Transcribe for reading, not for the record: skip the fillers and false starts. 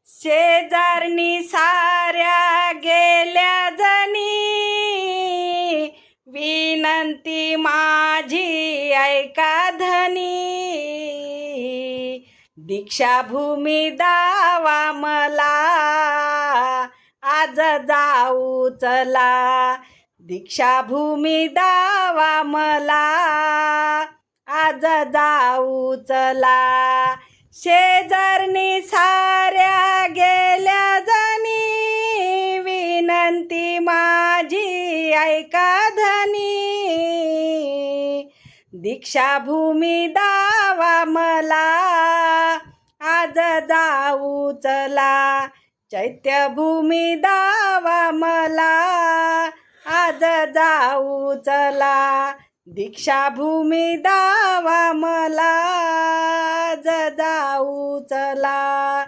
शेजारनी साऱ्या गेल्या जणी, विनंती माझी ऐका धनी. दीक्षाभूमी दावा मला, आज जाऊ चला. दीक्षाभूमी दावा मला, आज जाऊ चला. शेजारनी साऱ्या गेल्या जणी, विनंती माझी ऐका धनी. दीक्षाभूमी दावा मला, आज जाऊ चला. चैत्यभूमी दावा मला, आज जाऊ चला. दीक्षाभूमी दावा मला, आज जाऊ चला.